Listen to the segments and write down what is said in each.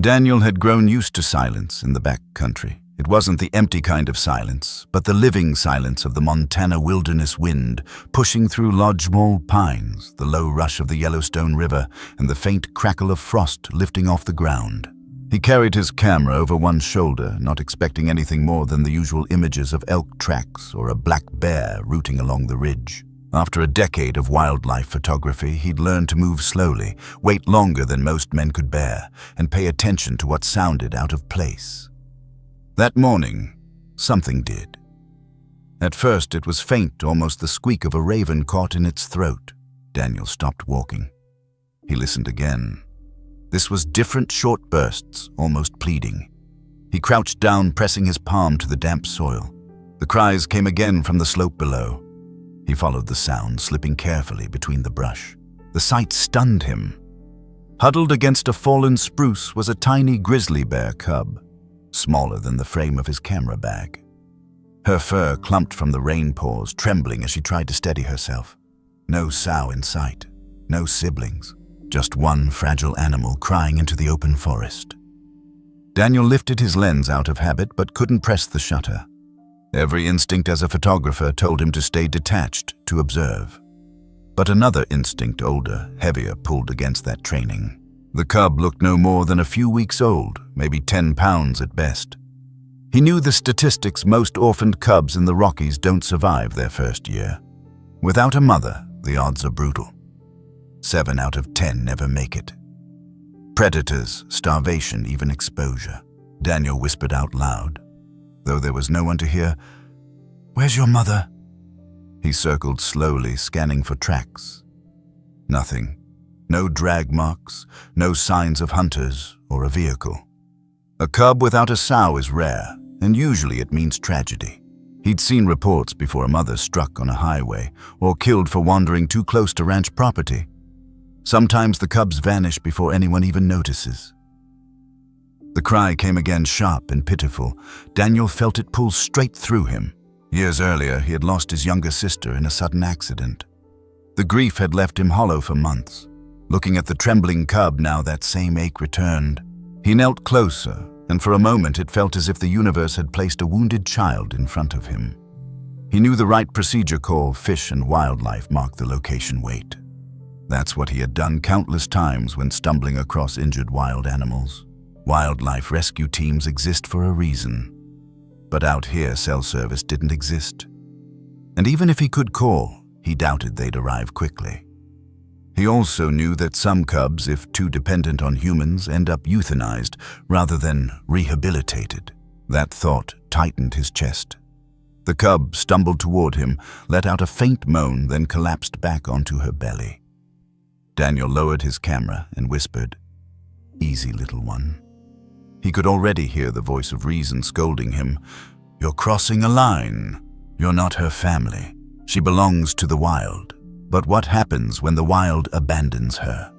Daniel had grown used to silence in the back country. It wasn't the empty kind of silence, but the living silence of the Montana wilderness wind pushing through lodgepole pines, the low rush of the Yellowstone River, and the faint crackle of frost lifting off the ground. He carried his camera over one shoulder, not expecting anything more than the usual images of elk tracks or a black bear rooting along the ridge. After a decade of wildlife photography, he'd learned to move slowly, wait longer than most men could bear, and pay attention to what sounded out of place. That morning, something did. At first, it was faint, almost the squeak of a raven caught in its throat. Daniel stopped walking. He listened again. This was different short bursts, almost pleading. He crouched down, pressing his palm to the damp soil. The cries came again from the slope below. He followed the sound, slipping carefully between the brush. The sight stunned him. Huddled against a fallen spruce was a tiny grizzly bear cub, smaller than the frame of his camera bag. Her fur clumped from the rain pores, trembling as she tried to steady herself. No sow in sight, no siblings, just one fragile animal crying into the open forest. Daniel lifted his lens out of habit but couldn't press the shutter. Every instinct as a photographer told him to stay detached, to observe. But another instinct, older, heavier, pulled against that training. The cub looked no more than a few weeks old, maybe 10 pounds at best. He knew the statistics: most orphaned cubs in the Rockies don't survive their first year. Without a mother, the odds are brutal. 7 out of 10 never make it. Predators, starvation, even exposure. Daniel whispered out loud. Though there was no one to hear, "Where's your mother?" He circled slowly, scanning for tracks. Nothing. No drag marks, no signs of hunters or a vehicle. A cub without a sow is rare, and usually it means tragedy. He'd seen reports before a mother struck on a highway or killed for wandering too close to ranch property. Sometimes the cubs vanish before anyone even notices. The cry came again, sharp and pitiful. Daniel felt it pull straight through him. Years earlier, he had lost his younger sister in a sudden accident. The grief had left him hollow for months. Looking at the trembling cub now, that same ache returned. He knelt closer, and for a moment it felt as if the universe had placed a wounded child in front of him. He knew the right procedure call: fish and wildlife marked the location weight. That's what he had done countless times when stumbling across injured wild animals. Wildlife rescue teams exist for a reason. But out here, cell service didn't exist. And even if he could call, he doubted they'd arrive quickly. He also knew that some cubs, if too dependent on humans, end up euthanized rather than rehabilitated. That thought tightened his chest. The cub stumbled toward him, let out a faint moan, then collapsed back onto her belly. Daniel lowered his camera and whispered, "Easy, little one." He could already hear the voice of reason scolding him. "You're crossing a line. You're not her family. She belongs to the wild. But what happens when the wild abandons her?"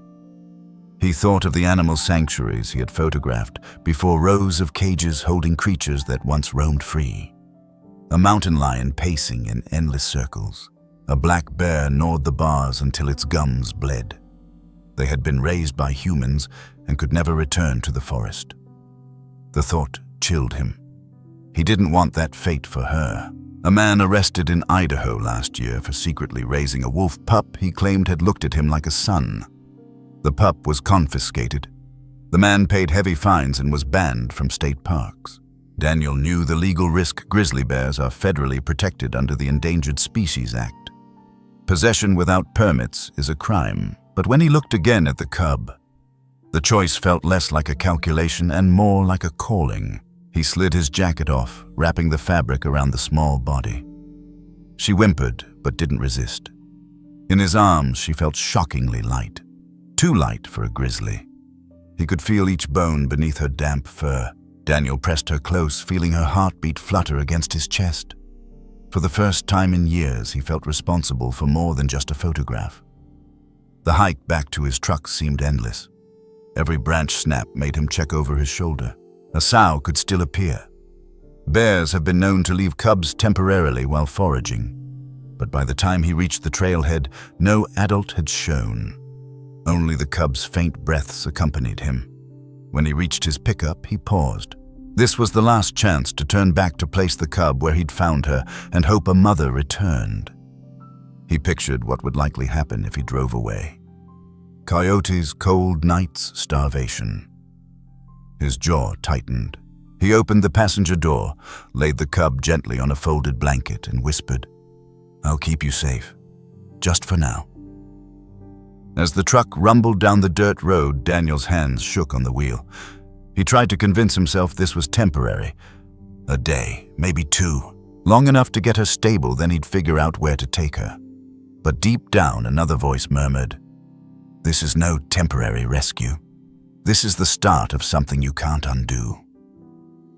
He thought of the animal sanctuaries he had photographed before, rows of cages holding creatures that once roamed free. A mountain lion pacing in endless circles. A black bear gnawed the bars until its gums bled. They had been raised by humans and could never return to the forest. The thought chilled him. He didn't want that fate for her. A man arrested in Idaho last year for secretly raising a wolf pup he claimed had looked at him like a son. The pup was confiscated. The man paid heavy fines and was banned from state parks. Daniel knew the legal risk: grizzly bears are federally protected under the Endangered Species Act. Possession without permits is a crime. But when he looked again at the cub, the choice felt less like a calculation and more like a calling. He slid his jacket off, wrapping the fabric around the small body. She whimpered, but didn't resist. In his arms, she felt shockingly light. Too light for a grizzly. He could feel each bone beneath her damp fur. Daniel pressed her close, feeling her heartbeat flutter against his chest. For the first time in years, he felt responsible for more than just a photograph. The hike back to his truck seemed endless. Every branch snap made him check over his shoulder. A sow could still appear. Bears have been known to leave cubs temporarily while foraging, but by the time he reached the trailhead, no adult had shown. Only the cub's faint breaths accompanied him. When he reached his pickup, he paused. This was the last chance to turn back to place the cub where he'd found her and hope a mother returned. He pictured what would likely happen if he drove away. Coyotes, cold nights, starvation. His jaw tightened. He opened the passenger door, laid the cub gently on a folded blanket, and whispered, "I'll keep you safe, just for now." As the truck rumbled down the dirt road, Daniel's hands shook on the wheel. He tried to convince himself this was temporary. A day, maybe two, long enough to get her stable, then he'd figure out where to take her. But deep down, another voice murmured, "This is no temporary rescue. This is the start of something you can't undo."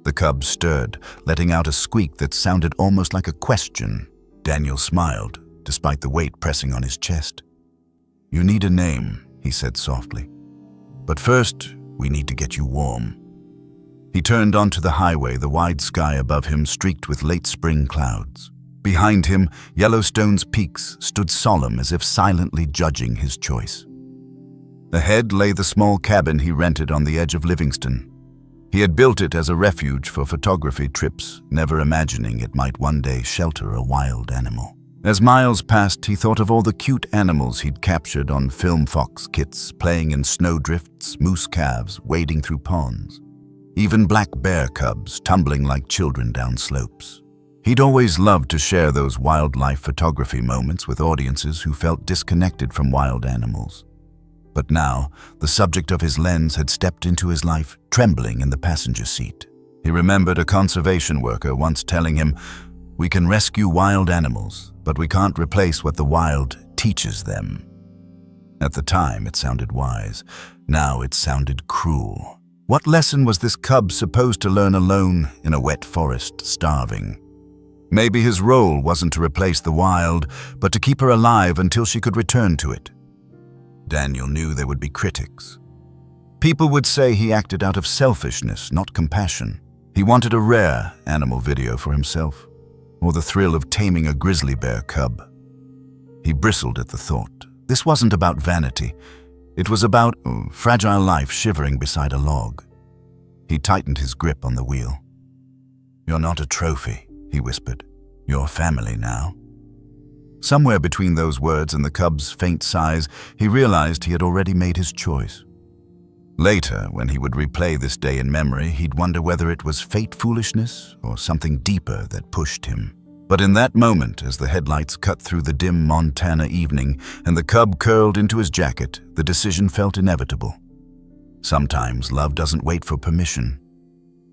The cub stirred, letting out a squeak that sounded almost like a question. Daniel smiled, despite the weight pressing on his chest. "You need a name," he said softly. "But first, we need to get you warm." He turned onto the highway, the wide sky above him streaked with late spring clouds. Behind him, Yellowstone's peaks stood solemn as if silently judging his choice. Ahead lay the small cabin he rented on the edge of Livingston. He had built it as a refuge for photography trips, never imagining it might one day shelter a wild animal. As miles passed, he thought of all the cute animals he'd captured on film fox kits, playing in snowdrifts, moose calves, wading through ponds. Even black bear cubs tumbling like children down slopes. He'd always loved to share those wildlife photography moments with audiences who felt disconnected from wild animals. But now, the subject of his lens had stepped into his life, trembling in the passenger seat. He remembered a conservation worker once telling him, "We can rescue wild animals, but we can't replace what the wild teaches them." At the time, it sounded wise. Now it sounded cruel. What lesson was this cub supposed to learn alone in a wet forest, starving? Maybe his role wasn't to replace the wild, but to keep her alive until she could return to it. Daniel knew there would be critics. People would say he acted out of selfishness, not compassion. He wanted a rare animal video for himself, or the thrill of taming a grizzly bear cub. He bristled at the thought. This wasn't about vanity. It was about a fragile life shivering beside a log. He tightened his grip on the wheel. "You're not a trophy," he whispered. "You're family now." Somewhere between those words and the cub's faint sighs, he realized he had already made his choice. Later, when he would replay this day in memory, he'd wonder whether it was fate foolishness or something deeper that pushed him. But in that moment, as the headlights cut through the dim Montana evening and the cub curled into his jacket, the decision felt inevitable. Sometimes love doesn't wait for permission.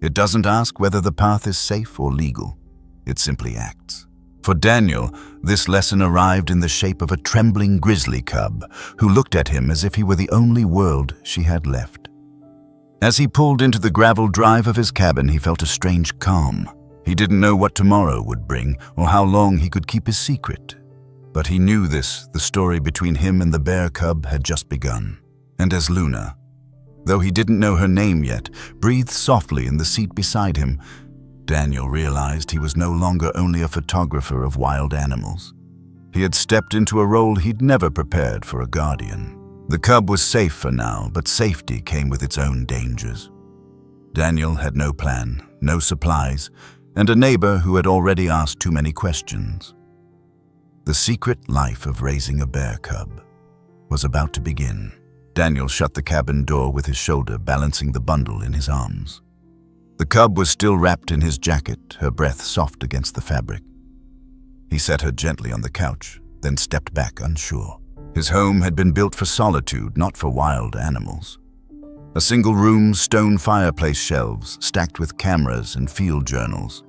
It doesn't ask whether the path is safe or legal. It simply acts. For Daniel, this lesson arrived in the shape of a trembling grizzly cub who looked at him as if he were the only world she had left. As he pulled into the gravel drive of his cabin, he felt a strange calm. He didn't know what tomorrow would bring or how long he could keep his secret. But he knew the story between him and the bear cub had just begun. And as Luna, though he didn't know her name yet, breathed softly in the seat beside him, Daniel realized he was no longer only a photographer of wild animals. He had stepped into a role he'd never prepared for a guardian. The cub was safe for now, but safety came with its own dangers. Daniel had no plan, no supplies, and a neighbor who had already asked too many questions. The secret life of raising a bear cub was about to begin. Daniel shut the cabin door with his shoulder, balancing the bundle in his arms. The cub was still wrapped in his jacket, her breath soft against the fabric. He set her gently on the couch, then stepped back unsure. His home had been built for solitude, not for wild animals. A single-room, stone fireplace shelves stacked with cameras and field journals.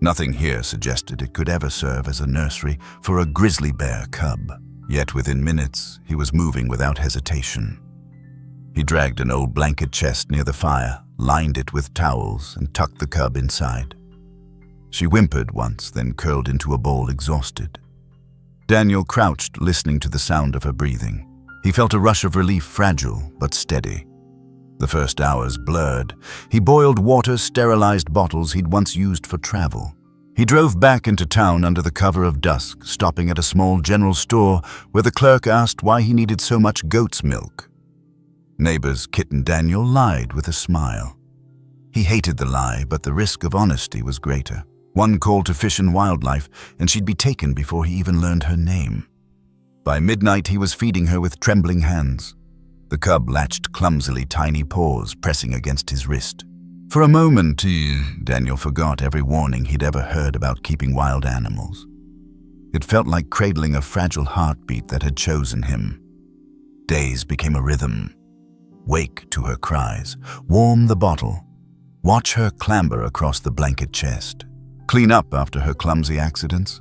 Nothing here suggested it could ever serve as a nursery for a grizzly bear cub. Yet within minutes, he was moving without hesitation. He dragged an old blanket chest near the fire, lined it with towels, and tucked the cub inside. She whimpered once, then curled into a ball exhausted. Daniel crouched, listening to the sound of her breathing. He felt a rush of relief, fragile but steady. The first hours blurred. He boiled water, sterilized bottles he'd once used for travel. He drove back into town under the cover of dusk, stopping at a small general store where the clerk asked why he needed so much goat's milk. Neighbor's kitten Daniel lied with a smile. He hated the lie, but the risk of honesty was greater. One call to Fish and Wildlife, and she'd be taken before he even learned her name. By midnight, he was feeding her with trembling hands. The cub latched clumsily, tiny paws pressing against his wrist. For a moment, Daniel forgot every warning he'd ever heard about keeping wild animals. It felt like cradling a fragile heartbeat that had chosen him. Days became a rhythm. Wake to her cries, warm the bottle, watch her clamber across the blanket chest, clean up after her clumsy accidents.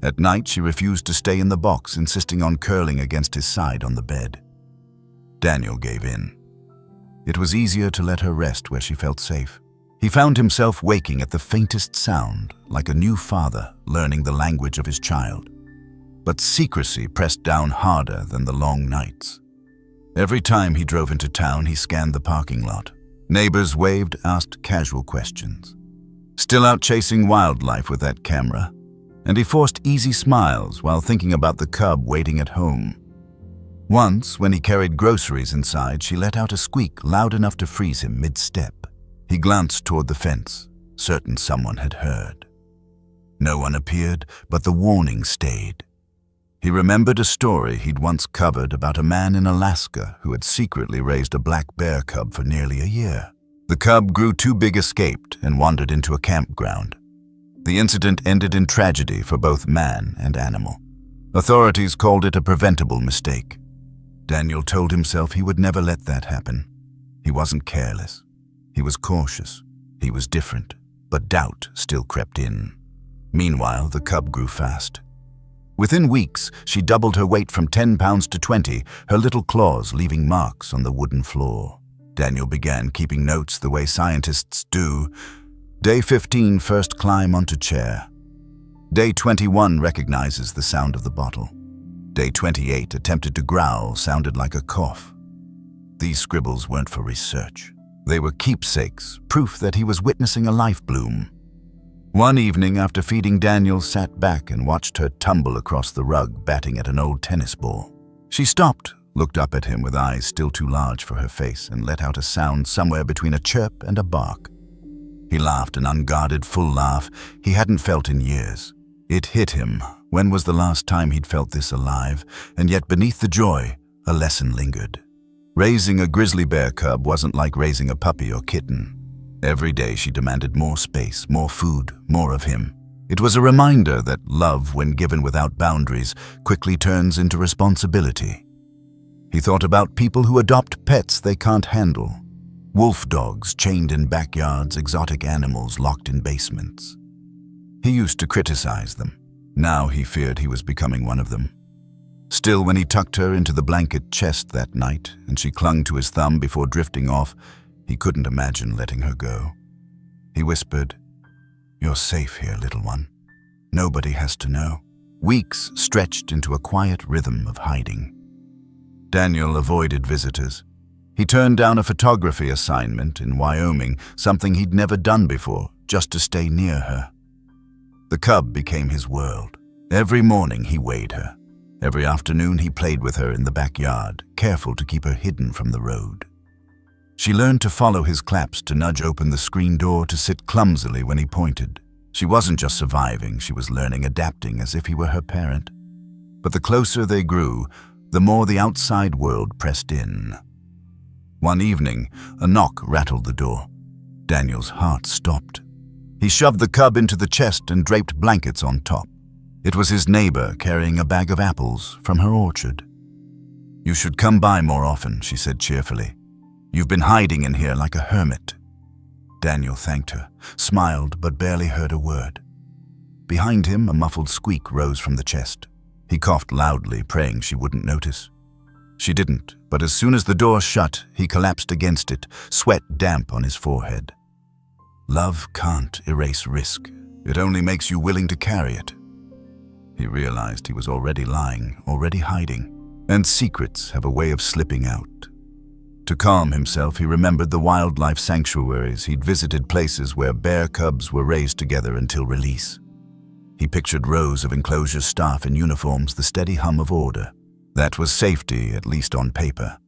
At night, she refused to stay in the box, insisting on curling against his side on the bed. Daniel gave in. It was easier to let her rest where she felt safe. He found himself waking at the faintest sound, like a new father learning the language of his child. But secrecy pressed down harder than the long nights. Every time he drove into town, he scanned the parking lot. Neighbors waved, asked casual questions. Still out chasing wildlife with that camera, and he forced easy smiles while thinking about the cub waiting at home. Once, when he carried groceries inside, she let out a squeak loud enough to freeze him mid-step. He glanced toward the fence, certain someone had heard. No one appeared, but the warning stayed. He remembered a story he'd once covered about a man in Alaska who had secretly raised a black bear cub for nearly a year. The cub grew too big, escaped, and wandered into a campground. The incident ended in tragedy for both man and animal. Authorities called it a preventable mistake. Daniel told himself he would never let that happen. He wasn't careless. He was cautious. He was different, but doubt still crept in. Meanwhile, the cub grew fast. Within weeks, she doubled her weight from 10 pounds to 20, her little claws leaving marks on the wooden floor. Daniel began keeping notes the way scientists do. Day 15, first climb onto chair. Day 21 recognizes the sound of the bottle. Day 28 attempted to growl, sounded like a cough. These scribbles weren't for research. They were keepsakes, proof that he was witnessing a life bloom. One evening, after feeding, Daniel sat back and watched her tumble across the rug, batting at an old tennis ball. She stopped, looked up at him with eyes still too large for her face, and let out a sound somewhere between a chirp and a bark. He laughed, an unguarded, full laugh he hadn't felt in years. It hit him. When was the last time he'd felt this alive? And yet beneath the joy, a lesson lingered. Raising a grizzly bear cub wasn't like raising a puppy or kitten. Every day she demanded more space, more food, more of him. It was a reminder that love, when given without boundaries, quickly turns into responsibility. He thought about people who adopt pets they can't handle. Wolf dogs chained in backyards, exotic animals locked in basements. He used to criticize them. Now he feared he was becoming one of them. Still, when he tucked her into the blanket chest that night and she clung to his thumb before drifting off, he couldn't imagine letting her go. He whispered, "You're safe here, little one. Nobody has to know." Weeks stretched into a quiet rhythm of hiding. Daniel avoided visitors. He turned down a photography assignment in Wyoming, something he'd never done before, just to stay near her. The cub became his world. Every morning he weighed her. Every afternoon he played with her in the backyard, careful to keep her hidden from the road. She learned to follow his claps, to nudge open the screen door, to sit clumsily when he pointed. She wasn't just surviving, she was learning, adapting as if he were her parent. But the closer they grew, the more the outside world pressed in. One evening, a knock rattled the door. Daniel's heart stopped. He shoved the cub into the chest and draped blankets on top. It was his neighbor carrying a bag of apples from her orchard. "You should come by more often," she said cheerfully. "You've been hiding in here like a hermit." Daniel thanked her, smiled, but barely heard a word. Behind him, a muffled squeak rose from the chest. He coughed loudly, praying she wouldn't notice. She didn't, but as soon as the door shut, he collapsed against it, sweat damp on his forehead. Love can't erase risk. It only makes you willing to carry it. He realized he was already lying, already hiding, and secrets have a way of slipping out. To calm himself, he remembered the wildlife sanctuaries he'd visited, places where bear cubs were raised together until release. He pictured rows of enclosure staff in uniforms, the steady hum of order. That was safety, at least on paper.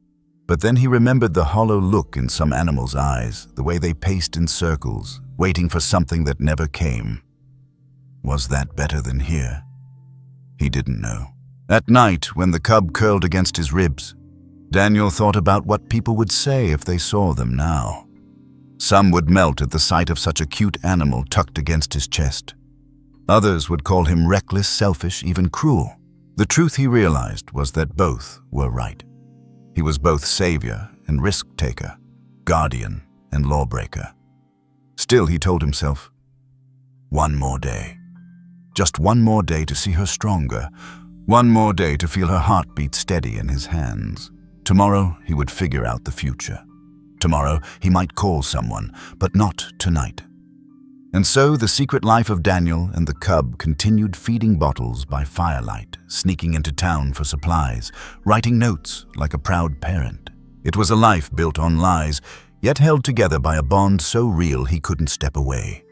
But then he remembered the hollow look in some animals' eyes, the way they paced in circles, waiting for something that never came. Was that better than here? He didn't know. At night, when the cub curled against his ribs, Daniel thought about what people would say if they saw them now. Some would melt at the sight of such a cute animal tucked against his chest. Others would call him reckless, selfish, even cruel. The truth he realized was that both were right. He was both savior and risk-taker, guardian and lawbreaker. Still, he told himself, one more day. Just one more day to see her stronger. One more day to feel her heartbeat steady in his hands. Tomorrow, he would figure out the future. Tomorrow, he might call someone, but not tonight. And so the secret life of Daniel and the cub continued, feeding bottles by firelight, sneaking into town for supplies, writing notes like a proud parent. It was a life built on lies, yet held together by a bond so real he couldn't step away.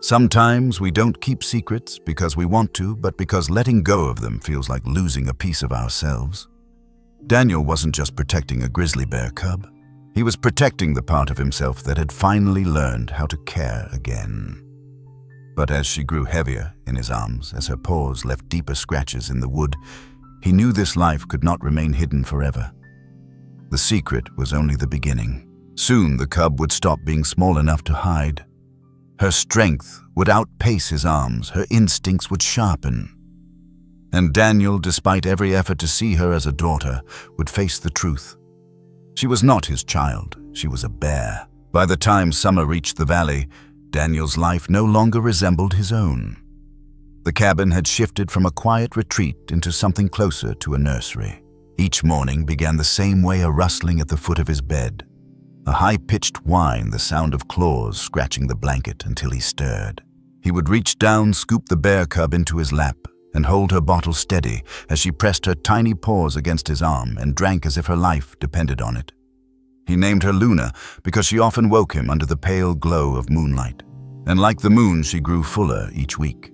Sometimes we don't keep secrets because we want to, but because letting go of them feels like losing a piece of ourselves. Daniel wasn't just protecting a grizzly bear cub. He was protecting the part of himself that had finally learned how to care again. But as she grew heavier in his arms, as her paws left deeper scratches in the wood, he knew this life could not remain hidden forever. The secret was only the beginning. Soon the cub would stop being small enough to hide. Her strength would outpace his arms, her instincts would sharpen. And Daniel, despite every effort to see her as a daughter, would face the truth. She was not his child, she was a bear. By the time summer reached the valley, Daniel's life no longer resembled his own. The cabin had shifted from a quiet retreat into something closer to a nursery. Each morning began the same way, a rustling at the foot of his bed. A high-pitched whine, the sound of claws scratching the blanket until he stirred. He would reach down, scoop the bear cub into his lap, and hold her bottle steady as she pressed her tiny paws against his arm and drank as if her life depended on it. He named her Luna because she often woke him under the pale glow of moonlight, and like the moon, she grew fuller each week.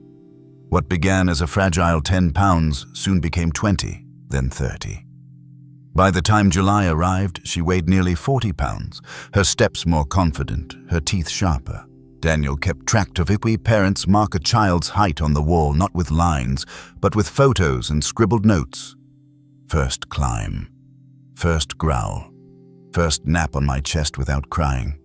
What began as a fragile 10 pounds soon became 20, then 30. By the time July arrived, she weighed nearly 40 pounds, her steps more confident, her teeth sharper. Daniel kept track of it. We parents mark a child's height on the wall, not with lines, but with photos and scribbled notes. First climb, first growl, first nap on my chest without crying.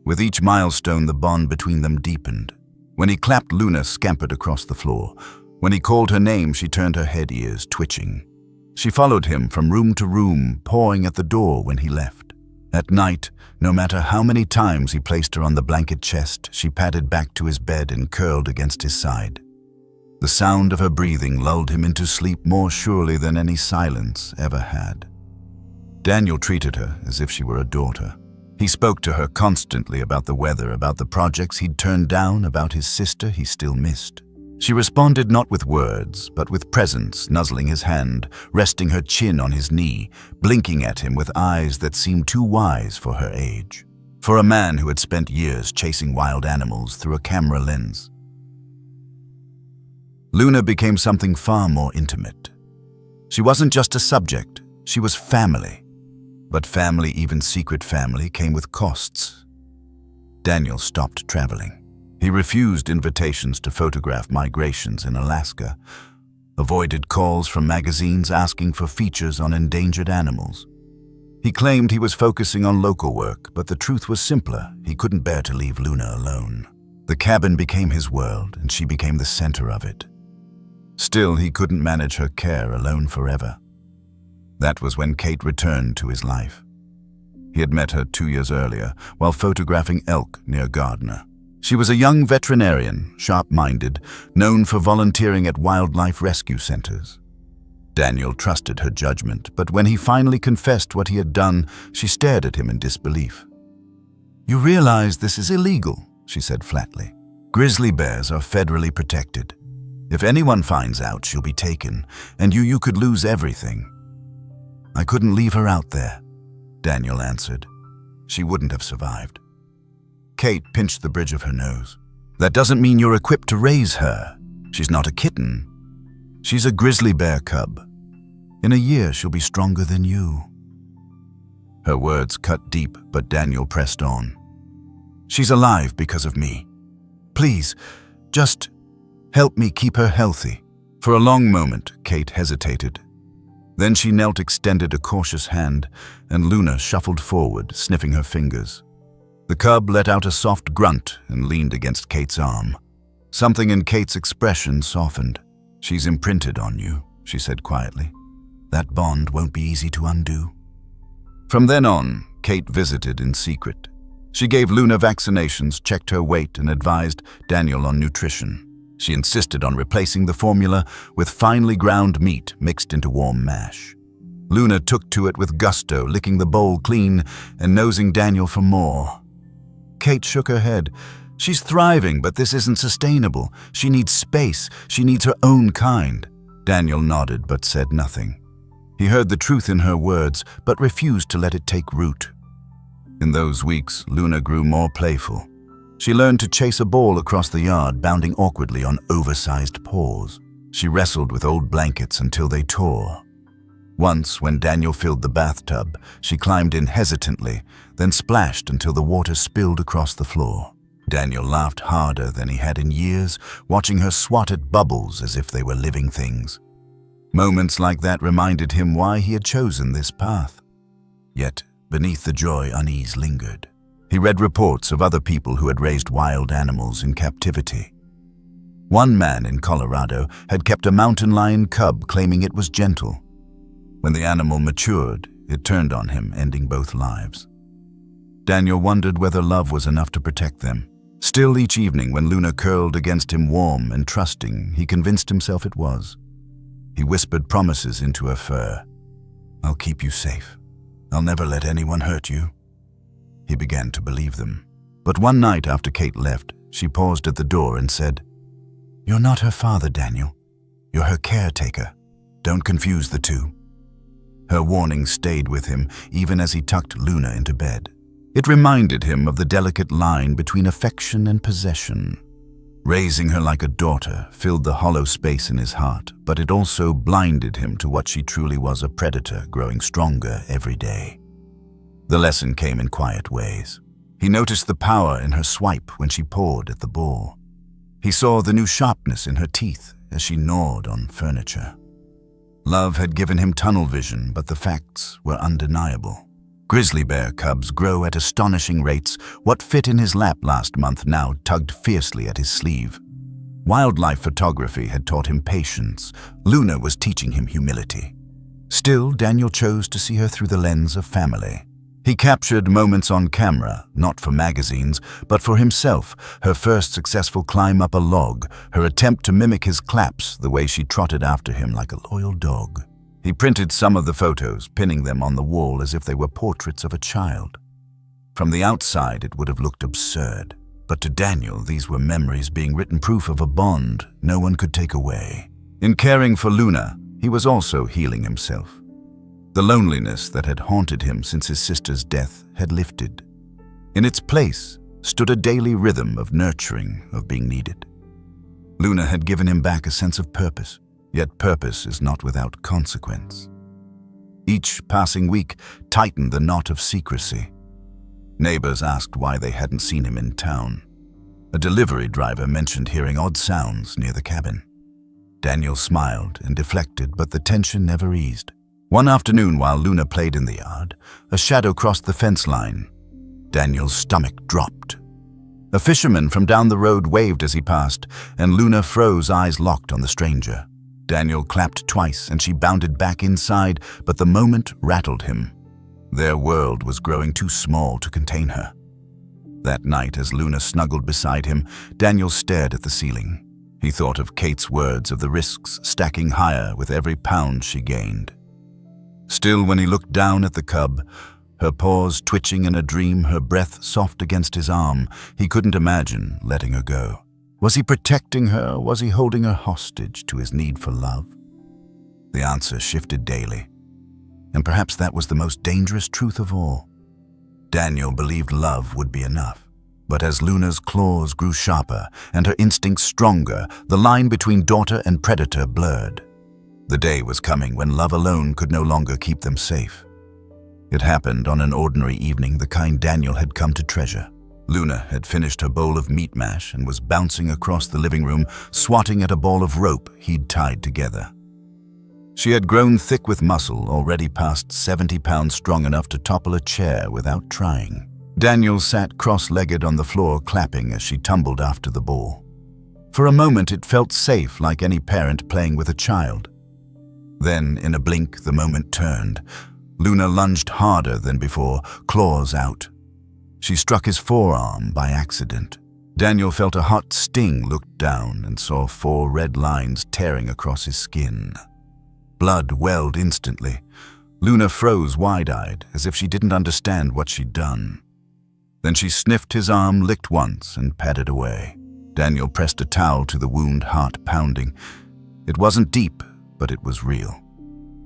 With each milestone, the bond between them deepened. When he clapped, Luna scampered across the floor. When he called her name, she turned her head, ears twitching. She followed him from room to room, pawing at the door when he left. At night, no matter how many times he placed her on the blanket chest, she padded back to his bed and curled against his side. The sound of her breathing lulled him into sleep more surely than any silence ever had. Daniel treated her as if she were a daughter. He spoke to her constantly about the weather, about the projects he'd turned down, about his sister he still missed. She responded not with words, but with presence, nuzzling his hand, resting her chin on his knee, blinking at him with eyes that seemed too wise for her age, for a man who had spent years chasing wild animals through a camera lens. Luna became something far more intimate. She wasn't just a subject, she was family. But family, even secret family, came with costs. Daniel stopped traveling. He refused invitations to photograph migrations in Alaska, avoided calls from magazines asking for features on endangered animals. He claimed he was focusing on local work, but the truth was simpler. He couldn't bear to leave Luna alone. The cabin became his world, and she became the center of it. Still, he couldn't manage her care alone forever. That was when Kate returned to his life. He had met her 2 years earlier, while photographing elk near Gardner. She was a young veterinarian, sharp-minded, known for volunteering at wildlife rescue centers. Daniel trusted her judgment, but when he finally confessed what he had done, she stared at him in disbelief. "You realize this is illegal," she said flatly. "Grizzly bears are federally protected. If anyone finds out, she'll be taken, and you could lose everything." "I couldn't leave her out there," Daniel answered. "She wouldn't have survived." Kate pinched the bridge of her nose. "That doesn't mean you're equipped to raise her. She's not a kitten. She's a grizzly bear cub. In a year, she'll be stronger than you." Her words cut deep, but Daniel pressed on. "She's alive because of me. Please, just help me keep her healthy." For a long moment, Kate hesitated. Then she knelt, extended a cautious hand, and Luna shuffled forward, sniffing her fingers. The cub let out a soft grunt and leaned against Kate's arm. Something in Kate's expression softened. "She's imprinted on you," she said quietly. "That bond won't be easy to undo." From then on, Kate visited in secret. She gave Luna vaccinations, checked her weight, and advised Daniel on nutrition. She insisted on replacing the formula with finely ground meat mixed into warm mash. Luna took to it with gusto, licking the bowl clean and nosing Daniel for more. Kate shook her head. "She's thriving, but this isn't sustainable. She needs space. She needs her own kind." Daniel nodded but said nothing. He heard the truth in her words, but refused to let it take root. In those weeks, Luna grew more playful. She learned to chase a ball across the yard, bounding awkwardly on oversized paws. She wrestled with old blankets until they tore. Once, when Daniel filled the bathtub, she climbed in hesitantly, then splashed until the water spilled across the floor. Daniel laughed harder than he had in years, watching her swat at bubbles as if they were living things. Moments like that reminded him why he had chosen this path. Yet, beneath the joy, unease lingered. He read reports of other people who had raised wild animals in captivity. One man in Colorado had kept a mountain lion cub, claiming it was gentle. When the animal matured, it turned on him, ending both lives. Daniel wondered whether love was enough to protect them. Still, each evening when Luna curled against him warm and trusting, he convinced himself it was. He whispered promises into her fur. "I'll keep you safe. I'll never let anyone hurt you." He began to believe them. But one night after Kate left, she paused at the door and said, "You're not her father, Daniel. You're her caretaker. Don't confuse the two." Her warning stayed with him even as he tucked Luna into bed. It reminded him of the delicate line between affection and possession. Raising her like a daughter filled the hollow space in his heart, but it also blinded him to what she truly was, a predator growing stronger every day. The lesson came in quiet ways. He noticed the power in her swipe when she pawed at the ball. He saw the new sharpness in her teeth as she gnawed on furniture. Love had given him tunnel vision, but the facts were undeniable. Grizzly bear cubs grow at astonishing rates. What fit in his lap last month now tugged fiercely at his sleeve. Wildlife photography had taught him patience. Luna was teaching him humility. Still, Daniel chose to see her through the lens of family. He captured moments on camera, not for magazines, but for himself, her first successful climb up a log, her attempt to mimic his claps, the way she trotted after him like a loyal dog. He printed some of the photos, pinning them on the wall as if they were portraits of a child. From the outside, it would have looked absurd, but to Daniel, these were memories being written proof of a bond no one could take away. In caring for Luna, he was also healing himself. The loneliness that had haunted him since his sister's death had lifted. In its place stood a daily rhythm of nurturing, of being needed. Luna had given him back a sense of purpose, yet purpose is not without consequence. Each passing week tightened the knot of secrecy. Neighbors asked why they hadn't seen him in town. A delivery driver mentioned hearing odd sounds near the cabin. Daniel smiled and deflected, but the tension never eased. One afternoon, while Luna played in the yard, a shadow crossed the fence line. Daniel's stomach dropped. A fisherman from down the road waved as he passed, and Luna froze, eyes locked on the stranger. Daniel clapped twice, and she bounded back inside, but the moment rattled him. Their world was growing too small to contain her. That night, as Luna snuggled beside him, Daniel stared at the ceiling. He thought of Kate's words, of the risks stacking higher with every pound she gained. Still, when he looked down at the cub, her paws twitching in a dream, her breath soft against his arm, he couldn't imagine letting her go. Was he protecting her, or was he holding her hostage to his need for love? The answer shifted daily, and perhaps that was the most dangerous truth of all. Daniel believed love would be enough, but as Luna's claws grew sharper and her instincts stronger, the line between daughter and predator blurred. The day was coming when love alone could no longer keep them safe. It happened on an ordinary evening, the kind Daniel had come to treasure. Luna had finished her bowl of meat mash and was bouncing across the living room, swatting at a ball of rope he'd tied together. She had grown thick with muscle, already past 70 pounds strong enough to topple a chair without trying. Daniel sat cross-legged on the floor, clapping as she tumbled after the ball. For a moment it felt safe, like any parent playing with a child. Then, in a blink, the moment turned. Luna lunged harder than before, claws out. She struck his forearm by accident. Daniel felt a hot sting, looked down, and saw 4 red lines tearing across his skin. Blood welled instantly. Luna froze wide-eyed, as if she didn't understand what she'd done. Then she sniffed his arm, licked once, and patted away. Daniel pressed a towel to the wound, heart pounding. It wasn't deep, but it was real.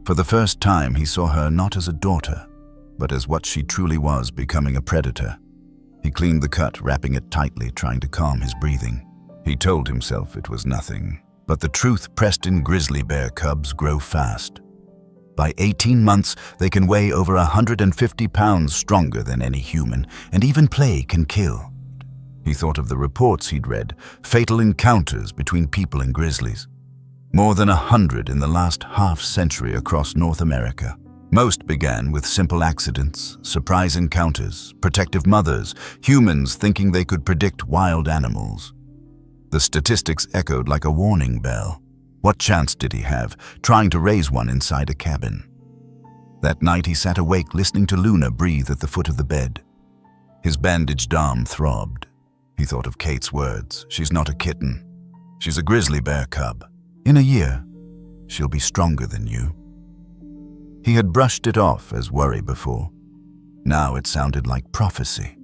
For the first time, he saw her not as a daughter, but as what she truly was, becoming a predator. He cleaned the cut, wrapping it tightly, trying to calm his breathing. He told himself it was nothing. But the truth pressed in grizzly bear cubs grow fast. By 18 months, they can weigh over 150 pounds, stronger than any human, and even play can kill. He thought of the reports he'd read, fatal encounters between people and grizzlies. More than 100 in the last half-century across North America. Most began with simple accidents, surprise encounters, protective mothers, humans thinking they could predict wild animals. The statistics echoed like a warning bell. What chance did he have, trying to raise one inside a cabin? That night he sat awake, listening to Luna breathe at the foot of the bed. His bandaged arm throbbed. He thought of Kate's words. She's not a kitten. She's a grizzly bear cub. In a year, she'll be stronger than you. He had brushed it off as worry before. Now it sounded like prophecy.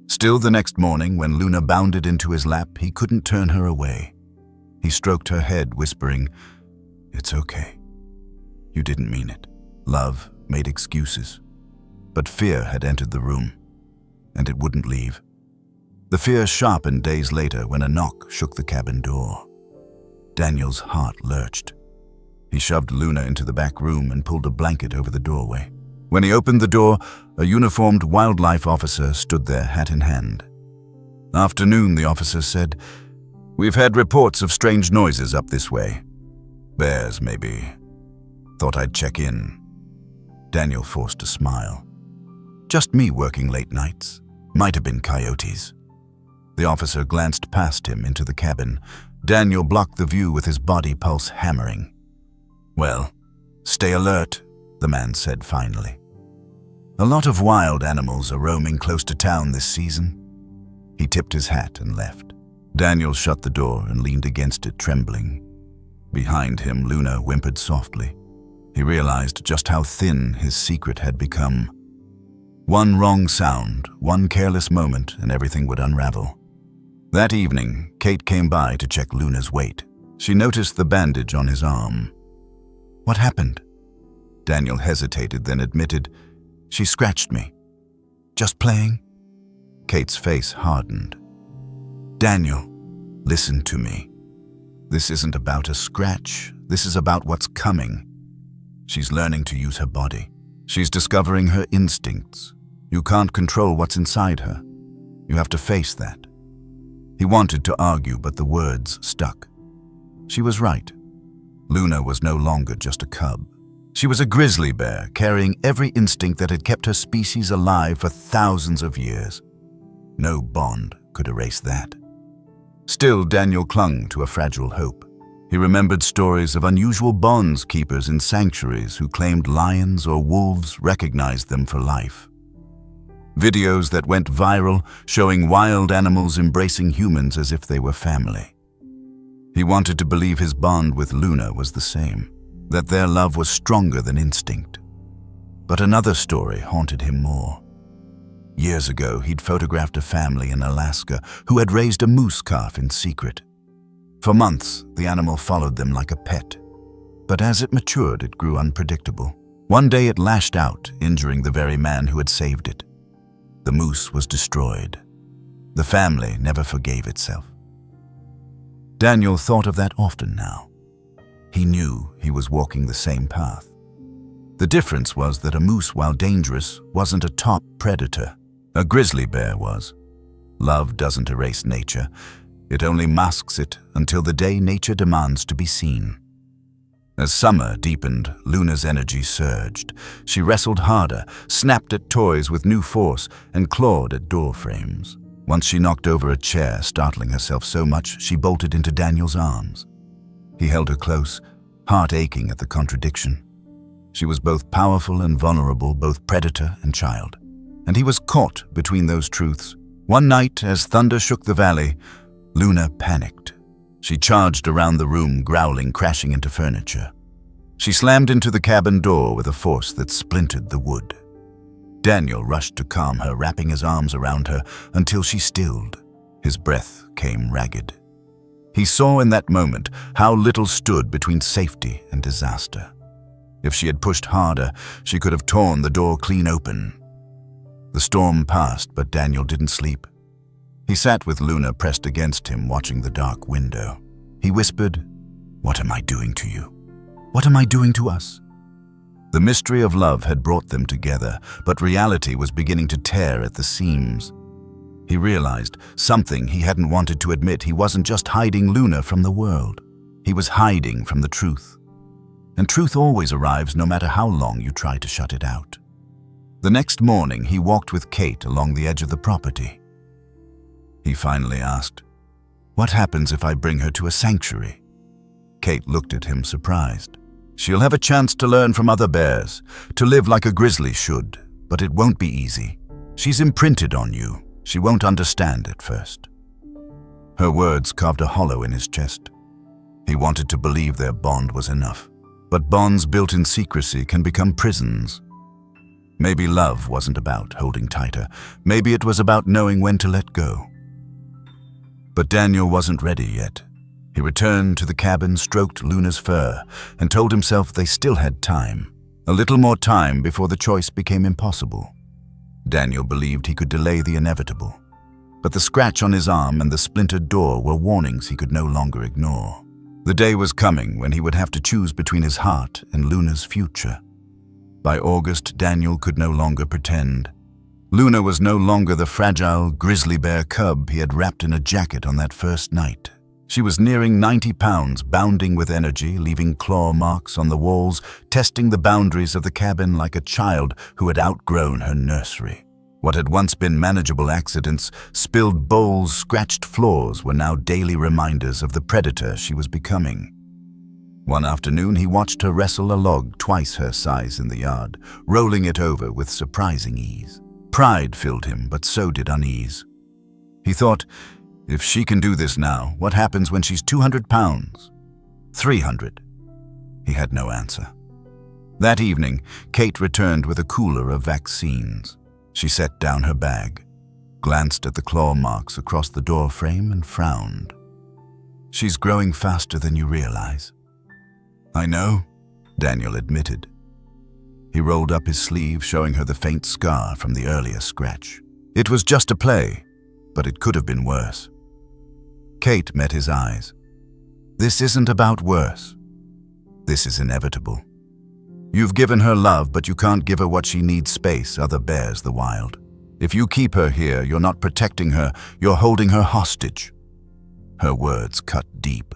Still, the next morning, when Luna bounded into his lap, he couldn't turn her away. He stroked her head, whispering, "It's okay. You didn't mean it." Love made excuses. But fear had entered the room, and it wouldn't leave. The fear sharpened days later when a knock shook the cabin door. Daniel's heart lurched. He shoved Luna into the back room and pulled a blanket over the doorway. When he opened the door, a uniformed wildlife officer stood there, hat in hand. "Afternoon," the officer said. "We've had reports of strange noises up this way. Bears, maybe. Thought I'd check in." Daniel forced a smile. "Just me working late nights. Might have been coyotes." The officer glanced past him into the cabin. Daniel blocked the view with his body pulse hammering. "Well, stay alert," the man said finally. "A lot of wild animals are roaming close to town this season." He tipped his hat and left. Daniel shut the door and leaned against it, trembling. Behind him, Luna whimpered softly. He realized just how thin his secret had become. One wrong sound, one careless moment, and everything would unravel. That evening, Kate came by to check Luna's weight. She noticed the bandage on his arm. "What happened?" Daniel hesitated, then admitted, "She scratched me." "Just playing?" Kate's face hardened. "Daniel, listen to me. This isn't about a scratch. This is about what's coming. She's learning to use her body. She's discovering her instincts. You can't control what's inside her. You have to face that." He wanted to argue, but the words stuck. She was right. Luna was no longer just a cub. She was a grizzly bear, carrying every instinct that had kept her species alive for thousands of years. No bond could erase that. Still, Daniel clung to a fragile hope. He remembered stories of unusual bonds keepers in sanctuaries who claimed lions or wolves recognized them for life. Videos that went viral showing wild animals embracing humans as if they were family. He wanted to believe his bond with Luna was the same, that their love was stronger than instinct. But another story haunted him more. Years ago, he'd photographed a family in Alaska who had raised a moose calf in secret. For months, the animal followed them like a pet. But as it matured, it grew unpredictable. One day it lashed out, injuring the very man who had saved it. The moose was destroyed. The family never forgave itself. Daniel thought of that often now. He knew he was walking the same path. The difference was that a moose, while dangerous, wasn't a top predator. A grizzly bear was. Love doesn't erase nature. It only masks it until the day nature demands to be seen. As summer deepened, Luna's energy surged. She wrestled harder, snapped at toys with new force, and clawed at door frames. Once she knocked over a chair, startling herself so much she bolted into Daniel's arms. He held her close, heart aching at the contradiction. She was both powerful and vulnerable, both predator and child. And he was caught between those truths. One night, as thunder shook the valley, Luna panicked. She charged around the room, growling, crashing into furniture. She slammed into the cabin door with a force that splintered the wood. Daniel rushed to calm her, wrapping his arms around her until she stilled. His breath came ragged. He saw in that moment how little stood between safety and disaster. If she had pushed harder, she could have torn the door clean open. The storm passed, but Daniel didn't sleep. He sat with Luna pressed against him, watching the dark window. He whispered, "What am I doing to you? What am I doing to us?" The mystery of love had brought them together, but reality was beginning to tear at the seams. He realized something he hadn't wanted to admit. He wasn't just hiding Luna from the world. He was hiding from the truth. And truth always arrives no matter how long you try to shut it out. The next morning, he walked with Kate along the edge of the property. He finally asked, "What happens if I bring her to a sanctuary?" Kate looked at him surprised. "She'll have a chance to learn from other bears, to live like a grizzly should, but it won't be easy. She's imprinted on you. She won't understand at first." Her words carved a hollow in his chest. He wanted to believe their bond was enough, but bonds built in secrecy can become prisons. Maybe love wasn't about holding tighter. Maybe it was about knowing when to let go. But Daniel wasn't ready yet. He returned to the cabin, stroked Luna's fur, and told himself they still had time. A little more time before the choice became impossible. Daniel believed he could delay the inevitable. But the scratch on his arm and the splintered door were warnings he could no longer ignore. The day was coming when he would have to choose between his heart and Luna's future. By August, Daniel could no longer pretend. Luna was no longer the fragile grizzly bear cub he had wrapped in a jacket on that first night. She was nearing 90 pounds, bounding with energy, leaving claw marks on the walls, testing the boundaries of the cabin like a child who had outgrown her nursery. What had once been manageable accidents, spilled bowls, scratched floors, were now daily reminders of the predator she was becoming. One afternoon, he watched her wrestle a log twice her size in the yard, rolling it over with surprising ease. Pride filled him, but so did unease. He thought, if she can do this now, what happens when she's 200 pounds? 300? He had no answer. That evening, Kate returned with a cooler of vaccines. She set down her bag, glanced at the claw marks across the door frame, and frowned. "She's growing faster than you realize." "I know," Daniel admitted. He rolled up his sleeve, showing her the faint scar from the earlier scratch. "It was just a play, but it could have been worse." Kate met his eyes. "This isn't about worse. This is inevitable. You've given her love, but you can't give her what she needs: space, other bears, the wild. If you keep her here, you're not protecting her, you're holding her hostage." Her words cut deep.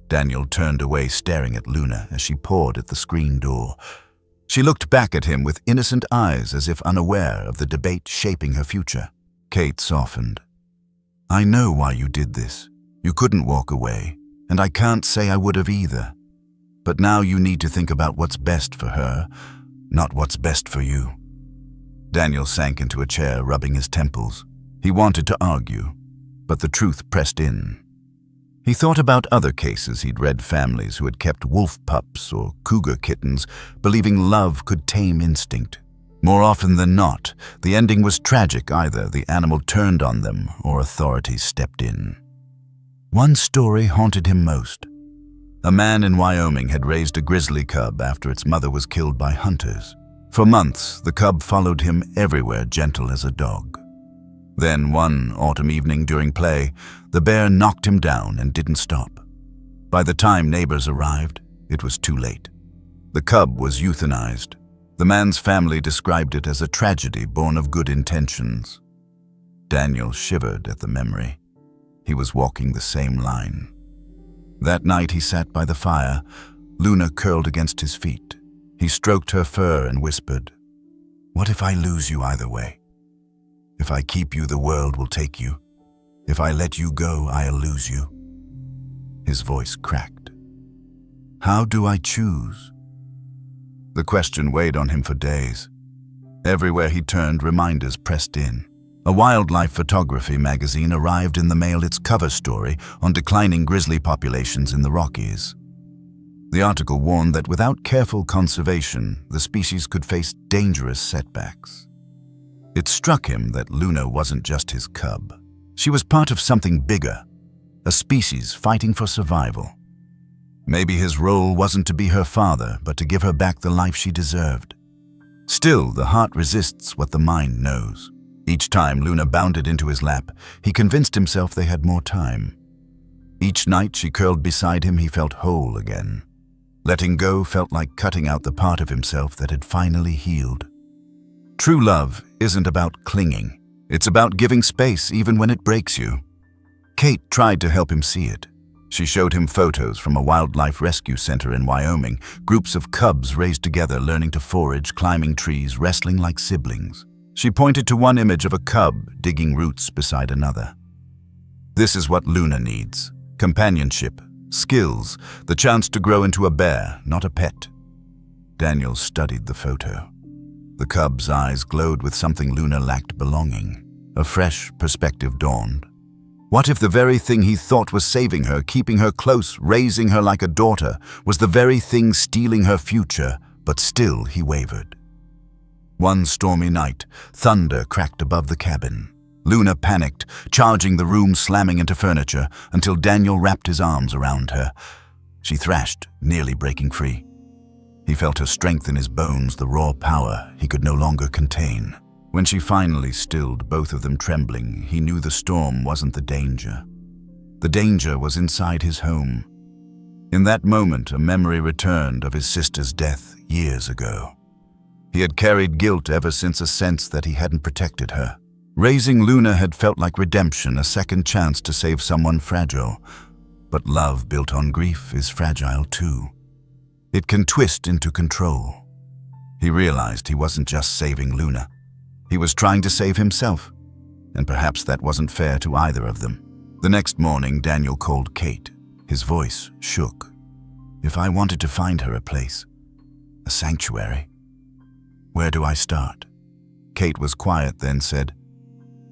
Daniel turned away, staring at Luna as she pawed at the screen door. She looked back at him with innocent eyes, as if unaware of the debate shaping her future. Kate softened. "I know why you did this. You couldn't walk away, and I can't say I would have either. But now you need to think about what's best for her, not what's best for you." Daniel sank into a chair, rubbing his temples. He wanted to argue, but the truth pressed in. He thought about other cases he'd read, families who had kept wolf pups or cougar kittens, believing love could tame instinct. More often than not, the ending was tragic. Either the animal turned on them or authorities stepped in. One story haunted him most. A man in Wyoming had raised a grizzly cub after its mother was killed by hunters. For months, the cub followed him everywhere, gentle as a dog. Then, one autumn evening during play, the bear knocked him down and didn't stop. By the time neighbors arrived, it was too late. The cub was euthanized. The man's family described it as a tragedy born of good intentions. Daniel shivered at the memory. He was walking the same line. That night he sat by the fire, Luna curled against his feet. He stroked her fur and whispered, "What if I lose you either way? If I keep you, the world will take you. If I let you go, I'll lose you." His voice cracked. "How do I choose?" The question weighed on him for days. Everywhere he turned, reminders pressed in. A wildlife photography magazine arrived in the mail, its cover story on declining grizzly populations in the Rockies. The article warned that without careful conservation, the species could face dangerous setbacks. It struck him that Luna wasn't just his cub. She was part of something bigger, a species fighting for survival. Maybe his role wasn't to be her father, but to give her back the life she deserved. Still, the heart resists what the mind knows. Each time Luna bounded into his lap, he convinced himself they had more time. Each night she curled beside him, he felt whole again. Letting go felt like cutting out the part of himself that had finally healed. True love isn't about clinging. It's about giving space even when it breaks you. Kate tried to help him see it. She showed him photos from a wildlife rescue center in Wyoming, groups of cubs raised together, learning to forage, climbing trees, wrestling like siblings. She pointed to one image of a cub digging roots beside another. This is what Luna needs: companionship, skills, the chance to grow into a bear, not a pet. Daniel studied the photo. The cub's eyes glowed with something Luna lacked: belonging. A fresh perspective dawned. What if the very thing he thought was saving her, keeping her close, raising her like a daughter, was the very thing stealing her future? But still he wavered. One stormy night, thunder cracked above the cabin. Luna panicked, charging the room, slamming into furniture, until Daniel wrapped his arms around her. She thrashed, nearly breaking free. He felt her strength in his bones, the raw power he could no longer contain. When she finally stilled, both of them trembling, he knew the storm wasn't the danger. The danger was inside his home. In that moment, a memory returned of his sister's death years ago. He had carried guilt ever since, a sense that he hadn't protected her. Raising Luna had felt like redemption, a second chance to save someone fragile. But love built on grief is fragile too. It can twist into control. He realized he wasn't just saving Luna. He was trying to save himself, and perhaps that wasn't fair to either of them. The next morning, Daniel called Kate. His voice shook. "If I wanted to find her a place, a sanctuary, where do I start?" Kate was quiet, then said,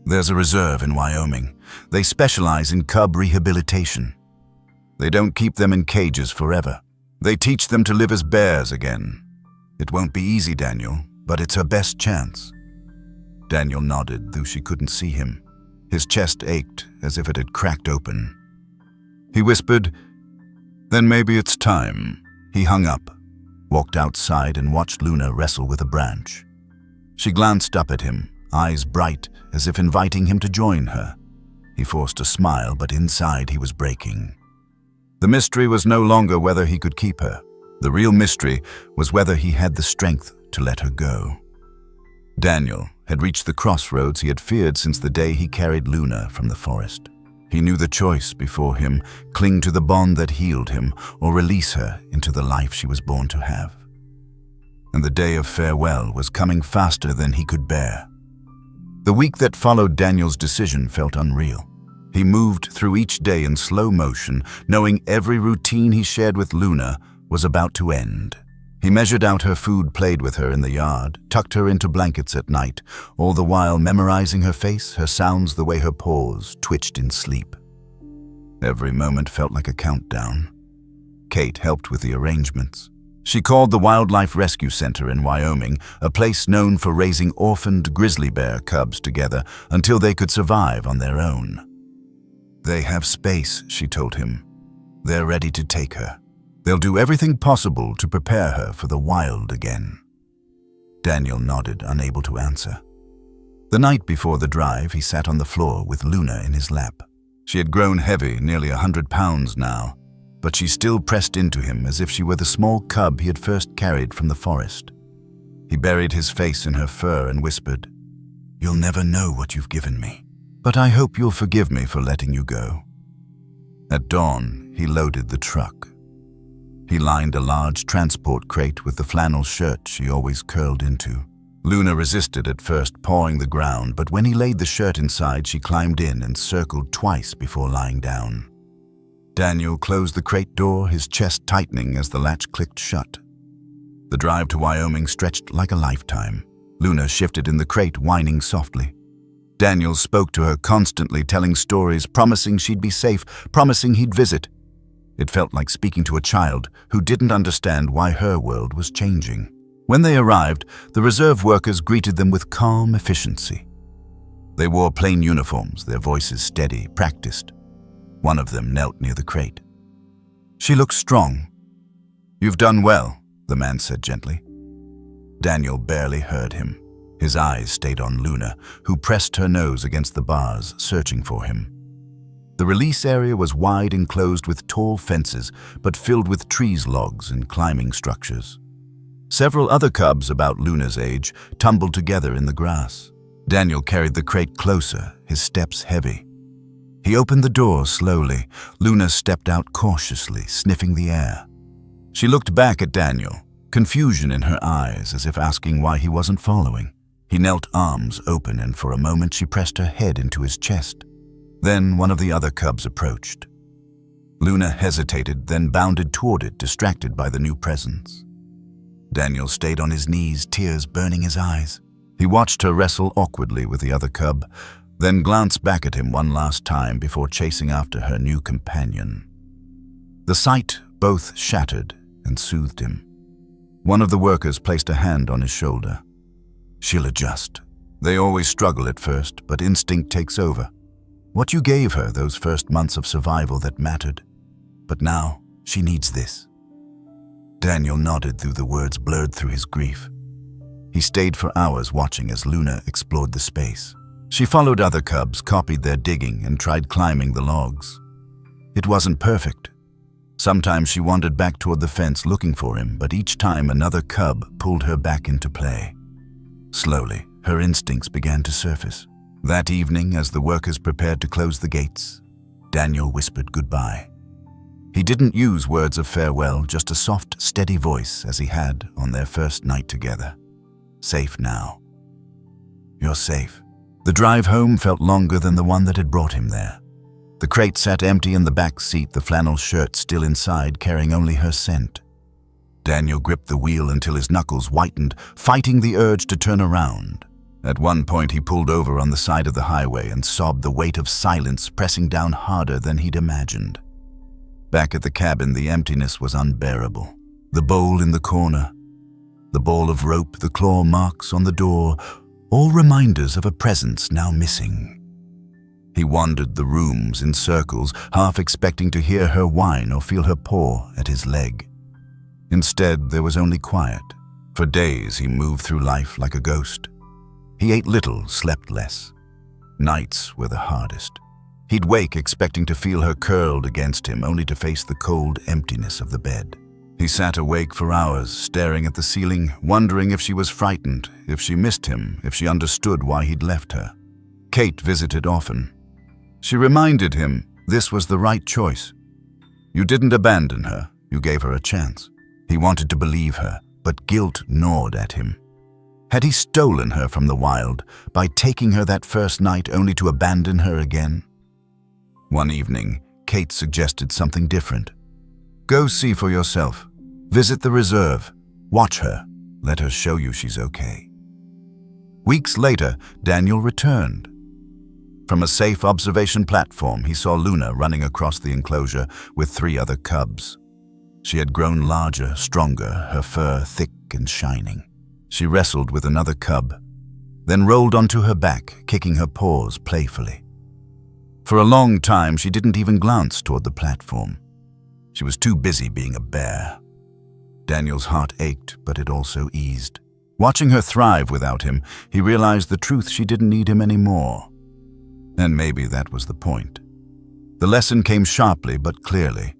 "There's a reserve in Wyoming. They specialize in cub rehabilitation. They don't keep them in cages forever. They teach them to live as bears again. It won't be easy, Daniel, but it's her best chance." Daniel nodded, though she couldn't see him. His chest ached as if it had cracked open. He whispered, "Then maybe it's time." He hung up, walked outside, and watched Luna wrestle with a branch. She glanced up at him, eyes bright, as if inviting him to join her. He forced a smile, but inside he was breaking. The mystery was no longer whether he could keep her. The real mystery was whether he had the strength to let her go. Daniel had reached the crossroads he had feared since the day he carried Luna from the forest. He knew the choice before him: cling to the bond that healed him, or release her into the life she was born to have. And the day of farewell was coming faster than he could bear. The week that followed Daniel's decision felt unreal. He moved through each day in slow motion, knowing every routine he shared with Luna was about to end. He measured out her food, played with her in the yard, tucked her into blankets at night, all the while memorizing her face, her sounds, the way her paws twitched in sleep. Every moment felt like a countdown. Kate helped with the arrangements. She called the Wildlife Rescue Center in Wyoming, a place known for raising orphaned grizzly bear cubs together until they could survive on their own. "They have space," she told him. "They're ready to take her. They'll do everything possible to prepare her for the wild again." Daniel nodded, unable to answer. The night before the drive, he sat on the floor with Luna in his lap. She had grown heavy, nearly 100 pounds now. but she still pressed into him as if she were the small cub he had first carried from the forest. He buried his face in her fur and whispered, "You'll never know what you've given me, but I hope you'll forgive me for letting you go." At dawn, he loaded the truck. He lined a large transport crate with the flannel shirt she always curled into. Luna resisted at first, pawing the ground, but when he laid the shirt inside, she climbed in and circled twice before lying down. Daniel closed the crate door, his chest tightening as the latch clicked shut. The drive to Wyoming stretched like a lifetime. Luna shifted in the crate, whining softly. Daniel spoke to her constantly, telling stories, promising she'd be safe, promising he'd visit. It felt like speaking to a child who didn't understand why her world was changing. When they arrived, the reserve workers greeted them with calm efficiency. They wore plain uniforms, their voices steady, practiced. One of them knelt near the crate. "She looks strong." "You've done well," the man said gently. Daniel barely heard him. His eyes stayed on Luna, who pressed her nose against the bars, searching for him. The release area was wide enclosed with tall fences, but filled with trees, logs, and climbing structures. Several other cubs about Luna's age tumbled together in the grass. Daniel carried the crate closer, his steps heavy. He opened the door slowly. Luna stepped out cautiously, sniffing the air. She looked back at Daniel, confusion in her eyes, as if asking why he wasn't following. He knelt, arms open, and for a moment she pressed her head into his chest. Then one of the other cubs approached. Luna hesitated, then bounded toward it, distracted by the new presence. Daniel stayed on his knees, tears burning his eyes. He watched her wrestle awkwardly with the other cub, then glanced back at him one last time before chasing after her new companion. The sight both shattered and soothed him. One of the workers placed a hand on his shoulder. "She'll adjust. They always struggle at first, but instinct takes over. What you gave her those first months of survival that mattered. But now, she needs this." Daniel nodded through the words blurred through his grief. He stayed for hours watching as Luna explored the space. She followed other cubs, copied their digging, and tried climbing the logs. It wasn't perfect. Sometimes she wandered back toward the fence looking for him, but each time another cub pulled her back into play. Slowly, her instincts began to surface. That evening, as the workers prepared to close the gates, Daniel whispered goodbye. He didn't use words of farewell, just a soft, steady voice as he had on their first night together. "Safe now. You're safe." The drive home felt longer than the one that had brought him there. The crate sat empty in the back seat, the flannel shirt still inside, carrying only her scent. Daniel gripped the wheel until his knuckles whitened, fighting the urge to turn around. At one point, he pulled over on the side of the highway and sobbed, the weight of silence pressing down harder than he'd imagined. Back at the cabin, the emptiness was unbearable. The bowl in the corner, the ball of rope, the claw marks on the door, all reminders of a presence now missing. He wandered the rooms in circles, half expecting to hear her whine or feel her paw at his leg. Instead, there was only quiet. For days, he moved through life like a ghost. He ate little, slept less. Nights were the hardest. He'd wake expecting to feel her curled against him, only to face the cold emptiness of the bed. He sat awake for hours, staring at the ceiling, wondering if she was frightened, if she missed him, if she understood why he'd left her. Kate visited often. She reminded him this was the right choice. You didn't abandon her, you gave her a chance. He wanted to believe her, but guilt gnawed at him. Had he stolen her from the wild by taking her that first night only to abandon her again? One evening, Kate suggested something different. Go see for yourself. Visit the reserve. Watch her. Let her show you she's okay. Weeks later, Daniel returned. From a safe observation platform, he saw Luna running across the enclosure with 3 other cubs. She had grown larger, stronger, her fur thick and shining. She wrestled with another cub, then rolled onto her back, kicking her paws playfully. For a long time, she didn't even glance toward the platform. She was too busy being a bear. Daniel's heart ached, but it also eased. Watching her thrive without him, he realized the truth: she didn't need him anymore. And maybe that was the point. The lesson came sharply but clearly.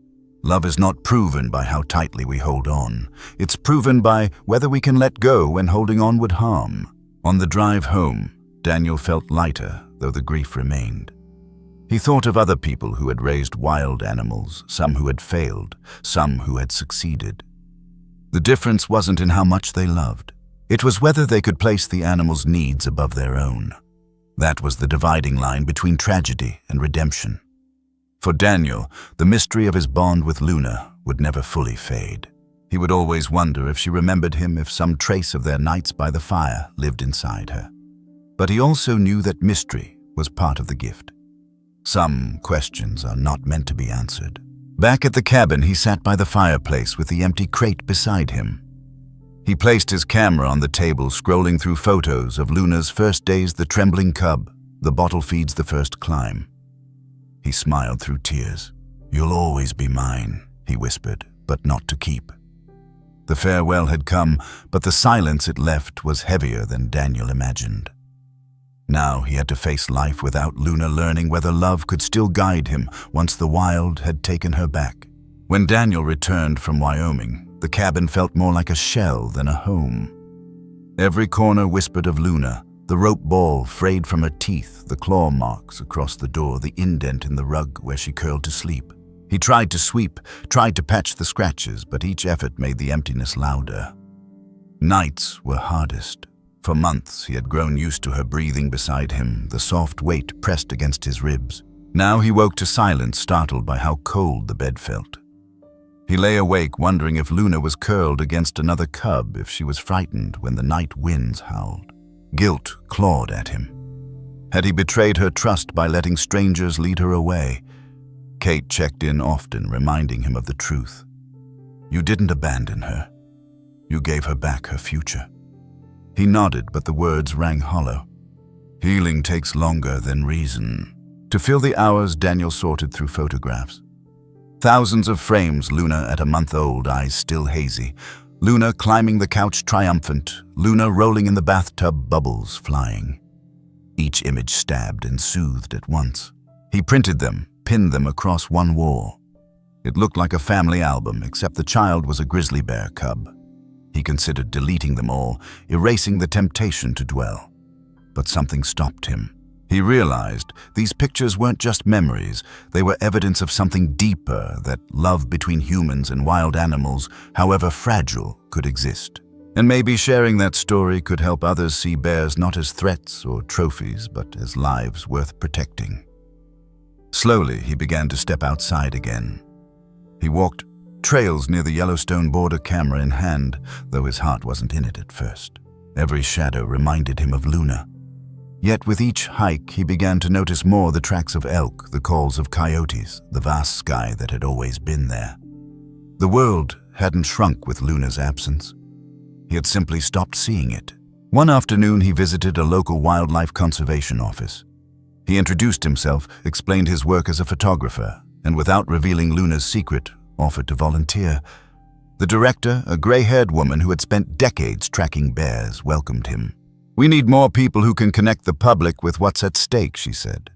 Love is not proven by how tightly we hold on. It's proven by whether we can let go when holding on would harm. On the drive home, Daniel felt lighter, though the grief remained. He thought of other people who had raised wild animals, some who had failed, some who had succeeded. The difference wasn't in how much they loved. It was whether they could place the animal's needs above their own. That was the dividing line between tragedy and redemption. For Daniel, the mystery of his bond with Luna would never fully fade. He would always wonder if she remembered him, if some trace of their nights by the fire lived inside her. But he also knew that mystery was part of the gift. Some questions are not meant to be answered. Back at the cabin, he sat by the fireplace with the empty crate beside him. He placed his camera on the table, scrolling through photos of Luna's first days, the trembling cub, the bottle feeds the first climb. He smiled through tears. "You'll always be mine," he whispered, "but not to keep." The farewell had come, but the silence it left was heavier than Daniel imagined. Now he had to face life without Luna, learning whether love could still guide him once the wild had taken her back. When Daniel returned from Wyoming, the cabin felt more like a shell than a home. Every corner whispered of Luna, the rope ball frayed from her teeth, the claw marks across the door, the indent in the rug where she curled to sleep. He tried to sweep, tried to patch the scratches, but each effort made the emptiness louder. Nights were hardest. For months, he had grown used to her breathing beside him, the soft weight pressed against his ribs. Now he woke to silence, startled by how cold the bed felt. He lay awake, wondering if Luna was curled against another cub, if she was frightened when the night winds howled. Guilt clawed at him. Had he betrayed her trust by letting strangers lead her away? Kate checked in often, reminding him of the truth. "You didn't abandon her. You gave her back her future." He nodded, but the words rang hollow. Healing takes longer than reason. To fill the hours, Daniel sorted through photographs. Thousands of frames, Luna at a month old, eyes still hazy. Luna climbing the couch triumphant. Luna rolling in the bathtub, bubbles flying. Each image stabbed and soothed at once. He printed them, pinned them across one wall. It looked like a family album, except the child was a grizzly bear cub. He considered deleting them all, erasing the temptation to dwell. But something stopped him. He realized these pictures weren't just memories, they were evidence of something deeper, that love between humans and wild animals, however fragile, could exist. And maybe sharing that story could help others see bears not as threats or trophies, but as lives worth protecting. Slowly, he began to step outside again. He walked trails near the Yellowstone border, camera in hand, though his heart wasn't in it at first. Every shadow reminded him of Luna. Yet with each hike, he began to notice more the tracks of elk, the calls of coyotes, the vast sky that had always been there. The world hadn't shrunk with Luna's absence. He had simply stopped seeing it. One afternoon, he visited a local wildlife conservation office. He introduced himself, explained his work as a photographer, and without revealing Luna's secret, offered to volunteer. The director, a gray-haired woman who had spent decades tracking bears, welcomed him. "We need more people who can connect the public with what's at stake," she said.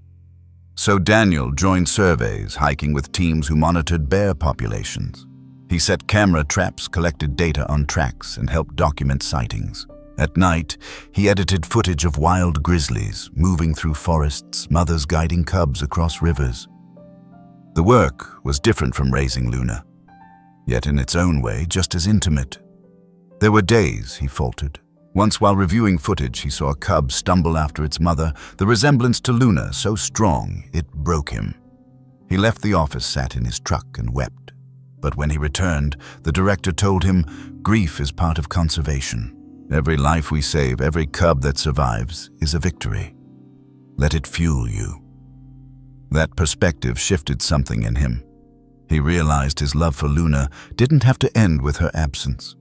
So Daniel joined surveys, hiking with teams who monitored bear populations. He set camera traps, collected data on tracks, and helped document sightings. At night, he edited footage of wild grizzlies moving through forests, mothers guiding cubs across rivers. The work was different from raising Luna, yet in its own way just as intimate. There were days, he faltered. Once while reviewing footage, he saw a cub stumble after its mother, the resemblance to Luna so strong it broke him. He left the office, sat in his truck, and wept. But when he returned, the director told him, "Grief is part of conservation. Every life we save, every cub that survives, is a victory. Let it fuel you." That perspective shifted something in him. He realized his love for Luna didn't have to end with her absence.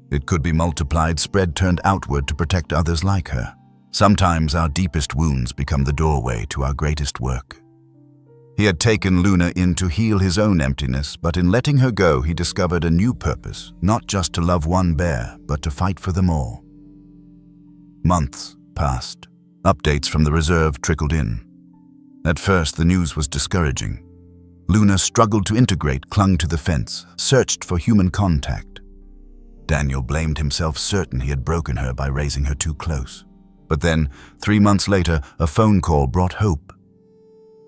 It could be multiplied, spread, turned outward to protect others like her. Sometimes our deepest wounds become the doorway to our greatest work. He had taken Luna in to heal his own emptiness, but in letting her go, he discovered a new purpose, not just to love one bear, but to fight for them all. Months passed. Updates from the reserve trickled in. At first, the news was discouraging. Luna struggled to integrate, clung to the fence, searched for human contact. Daniel blamed himself, certain he had broken her by raising her too close. But then, 3 months later, a phone call brought hope.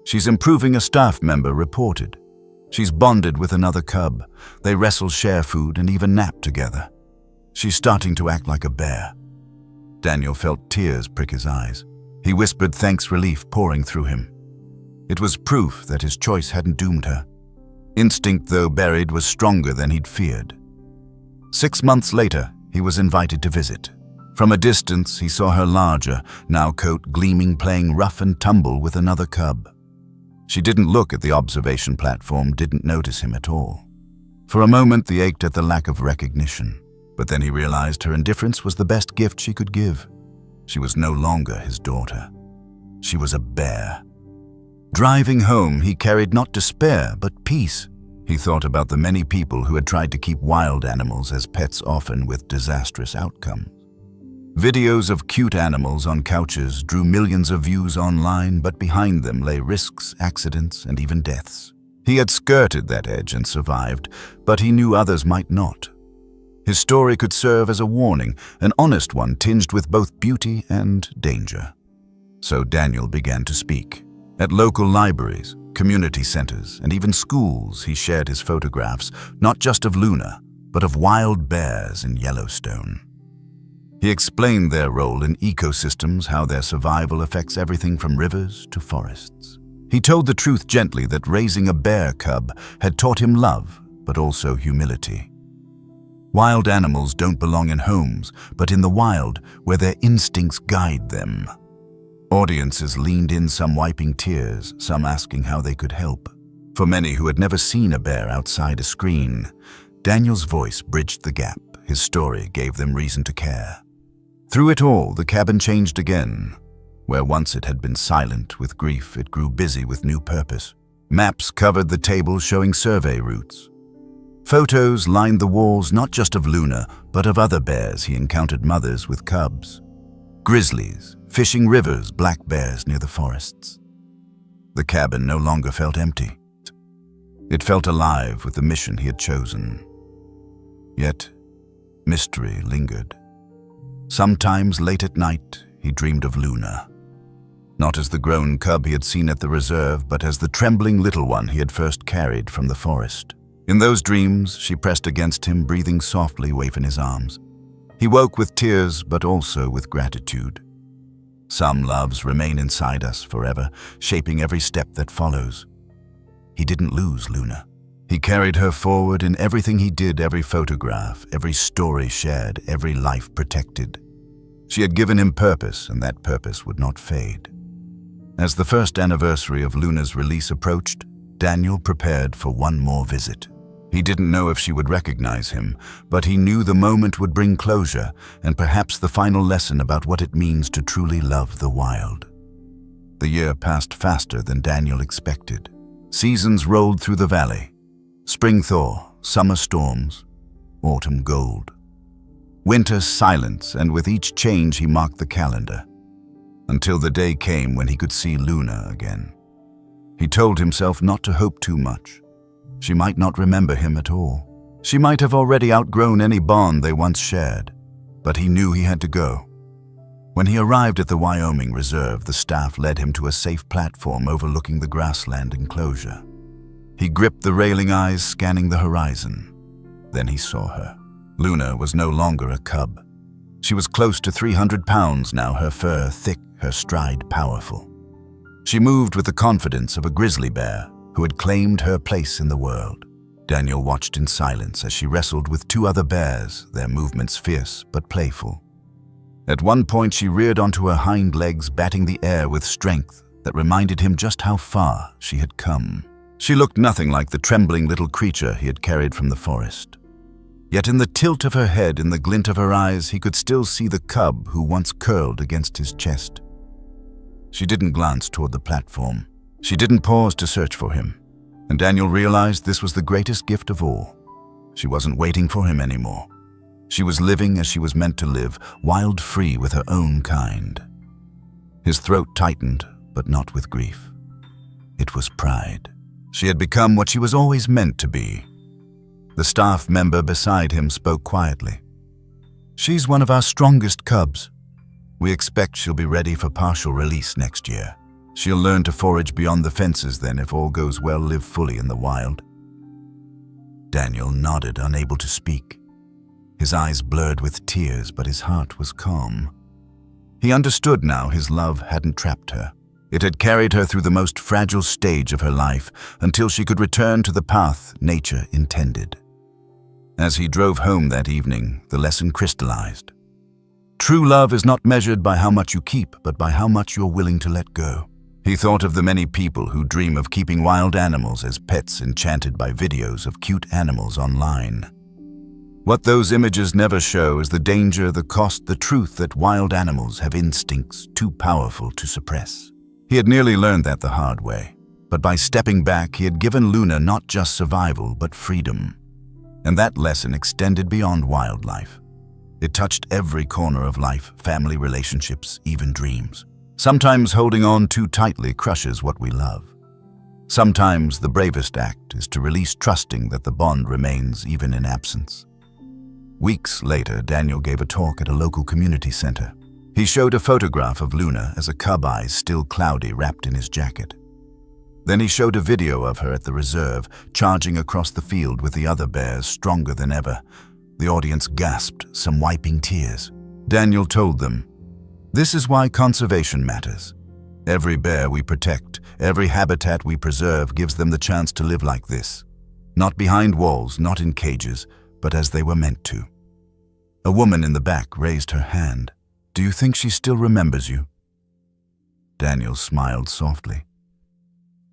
"She's improving," a staff member reported. "She's bonded with another cub. They wrestle, share food, and even nap together. She's starting to act like a bear." Daniel felt tears prick his eyes. He whispered thanks, relief pouring through him. It was proof that his choice hadn't doomed her. Instinct, though buried, was stronger than he'd feared. 6 months later, he was invited to visit. From a distance, he saw her larger, now coat gleaming, playing rough and tumble with another cub. She didn't look at the observation platform, didn't notice him at all. For a moment, he ached at the lack of recognition. But then he realized her indifference was the best gift she could give. She was no longer his daughter. She was a bear. Driving home, he carried not despair, but peace. He thought about the many people who had tried to keep wild animals as pets, often with disastrous outcomes. Videos of cute animals on couches drew millions of views online, but behind them lay risks, accidents, and even deaths. He had skirted that edge and survived, but he knew others might not. His story could serve as a warning, an honest one tinged with both beauty and danger. So Daniel began to speak. At local libraries, community centers, and even schools, he shared his photographs, not just of Luna, but of wild bears in Yellowstone. He explained their role in ecosystems, how their survival affects everything from rivers to forests. He told the truth gently that raising a bear cub had taught him love, but also humility. Wild animals don't belong in homes, but in the wild, where their instincts guide them. Audiences leaned in, some wiping tears, some asking how they could help. For many who had never seen a bear outside a screen, Daniel's voice bridged the gap. His story gave them reason to care. Through it all, the cabin changed again. Where once it had been silent with grief, it grew busy with new purpose. Maps covered the table showing survey routes. Photos lined the walls, not just of Luna, but of other bears he encountered, mothers with cubs. Grizzlies, fishing rivers, black bears near the forests. The cabin no longer felt empty. It felt alive with the mission he had chosen. Yet, mystery lingered. Sometimes late at night, he dreamed of Luna. Not as the grown cub he had seen at the reserve, but as the trembling little one he had first carried from the forest. In those dreams, she pressed against him, breathing softly, wave in his arms. He woke with tears, but also with gratitude. Some loves remain inside us forever, shaping every step that follows. He didn't lose Luna. He carried her forward in everything he did, every photograph, every story shared, every life protected. She had given him purpose, and that purpose would not fade. As the first anniversary of Luna's release approached, Daniel prepared for one more visit. He didn't know if she would recognize him, but he knew the moment would bring closure, and perhaps the final lesson about what it means to truly love the wild. The year passed faster than Daniel expected. Seasons rolled through the valley. Spring thaw, summer storms, autumn gold. Winter silence, and with each change he marked the calendar. Until the day came when he could see Luna again. He told himself not to hope too much. She might not remember him at all. She might have already outgrown any bond they once shared. But he knew he had to go. When he arrived at the Wyoming Reserve, the staff led him to a safe platform overlooking the grassland enclosure. He gripped the railing, eyes scanning the horizon. Then he saw her. Luna was no longer a cub. She was close to 300 pounds now, her fur thick, her stride powerful. She moved with the confidence of a grizzly bear who had claimed her place in the world. Daniel watched in silence as she wrestled with 2 other bears, their movements fierce but playful. At one point, she reared onto her hind legs, batting the air with strength that reminded him just how far she had come. She looked nothing like the trembling little creature he had carried from the forest. Yet in the tilt of her head, in the glint of her eyes, he could still see the cub who once curled against his chest. She didn't glance toward the platform. She didn't pause to search for him. And Daniel realized this was the greatest gift of all. She wasn't waiting for him anymore. She was living as she was meant to live, wild free with her own kind. His throat tightened, but not with grief. It was pride. She had become what she was always meant to be. The staff member beside him spoke quietly. "She's one of our strongest cubs. We expect she'll be ready for partial release next year. She'll learn to forage beyond the fences then, if all goes well, live fully in the wild." Daniel nodded, unable to speak. His eyes blurred with tears, but his heart was calm. He understood now his love hadn't trapped her. It had carried her through the most fragile stage of her life until she could return to the path nature intended. As he drove home that evening, the lesson crystallized. True love is not measured by how much you keep, but by how much you're willing to let go. He thought of the many people who dream of keeping wild animals as pets, enchanted by videos of cute animals online. What those images never show is the danger, the cost, the truth that wild animals have instincts too powerful to suppress. He had nearly learned that the hard way, but by stepping back, he had given Luna not just survival, but freedom. And that lesson extended beyond wildlife. It touched every corner of life, family relationships, even dreams. Sometimes holding on too tightly crushes what we love. Sometimes the bravest act is to release, trusting that the bond remains even in absence. Weeks later, Daniel gave a talk at a local community center. He showed a photograph of Luna as a cub, eyes still cloudy, wrapped in his jacket. Then he showed a video of her at the reserve, charging across the field with the other bears, stronger than ever. The audience gasped, some wiping tears. Daniel told them, "This is why conservation matters. Every bear we protect, every habitat we preserve gives them the chance to live like this. Not behind walls, not in cages, but as they were meant to." A woman in the back raised her hand. "Do you think she still remembers you?" Daniel smiled softly.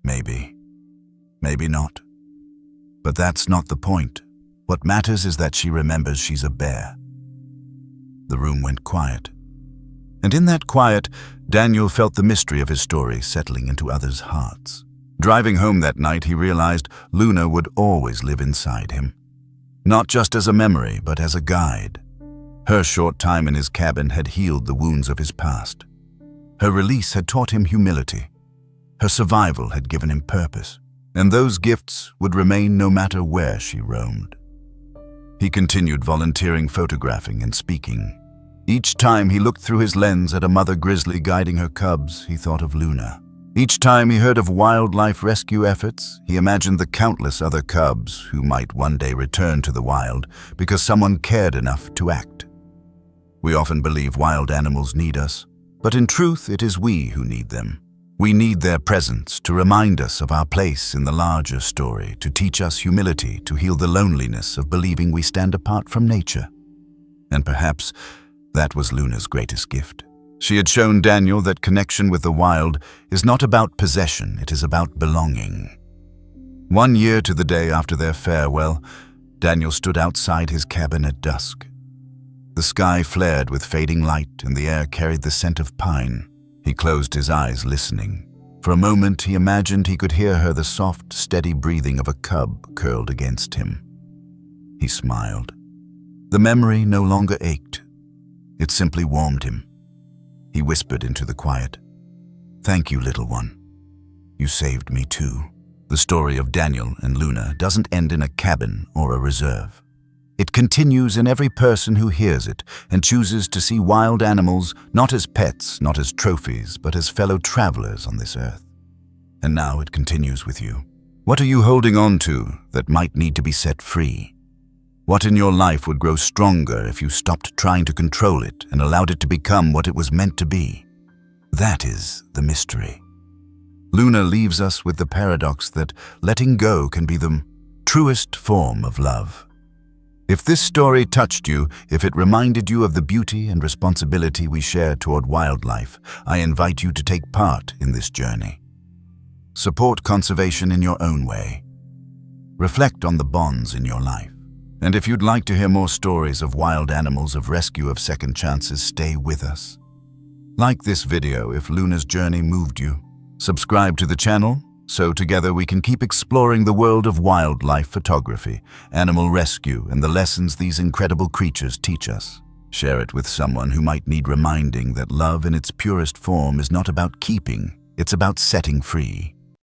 "Maybe. Maybe not. But that's not the point. What matters is that she remembers she's a bear." The room went quiet. And in that quiet, Daniel felt the mystery of his story settling into others' hearts. Driving home that night, he realized Luna would always live inside him. Not just as a memory, but as a guide. Her short time in his cabin had healed the wounds of his past. Her release had taught him humility. Her survival had given him purpose, and those gifts would remain no matter where she roamed. He continued volunteering, photographing, and speaking. Each time he looked through his lens at a mother grizzly guiding her cubs, he thought of Luna. Each time he heard of wildlife rescue efforts, he imagined the countless other cubs who might one day return to the wild because someone cared enough to act. We often believe wild animals need us, but in truth it is we who need them. We need their presence to remind us of our place in the larger story, to teach us humility, to heal the loneliness of believing we stand apart from nature. And perhaps that was Luna's greatest gift. She had shown Daniel that connection with the wild is not about possession, it is about belonging. 1 year to the day after their farewell, Daniel stood outside his cabin at dusk. The sky flared with fading light and the air carried the scent of pine. He closed his eyes, listening. For a moment, he imagined he could hear her, the soft, steady breathing of a cub curled against him. He smiled. The memory no longer ached. It simply warmed him. He whispered into the quiet, "Thank you, little one. You saved me too." The story of Daniel and Luna doesn't end in a cabin or a reserve. It continues in every person who hears it and chooses to see wild animals not as pets, not as trophies, but as fellow travelers on this earth. And now it continues with you. What are you holding on to that might need to be set free? What in your life would grow stronger if you stopped trying to control it and allowed it to become what it was meant to be? That is the mystery. Luna leaves us with the paradox that letting go can be the truest form of love. If this story touched you, if it reminded you of the beauty and responsibility we share toward wildlife, I invite you to take part in this journey. Support conservation in your own way. Reflect on the bonds in your life. And if you'd like to hear more stories of wild animals, of rescue, of second chances, stay with us. Like this video if Luna's journey moved you. Subscribe to the channel so together we can keep exploring the world of wildlife photography, animal rescue, and the lessons these incredible creatures teach us. Share it with someone who might need reminding that love in its purest form is not about keeping, it's about setting free.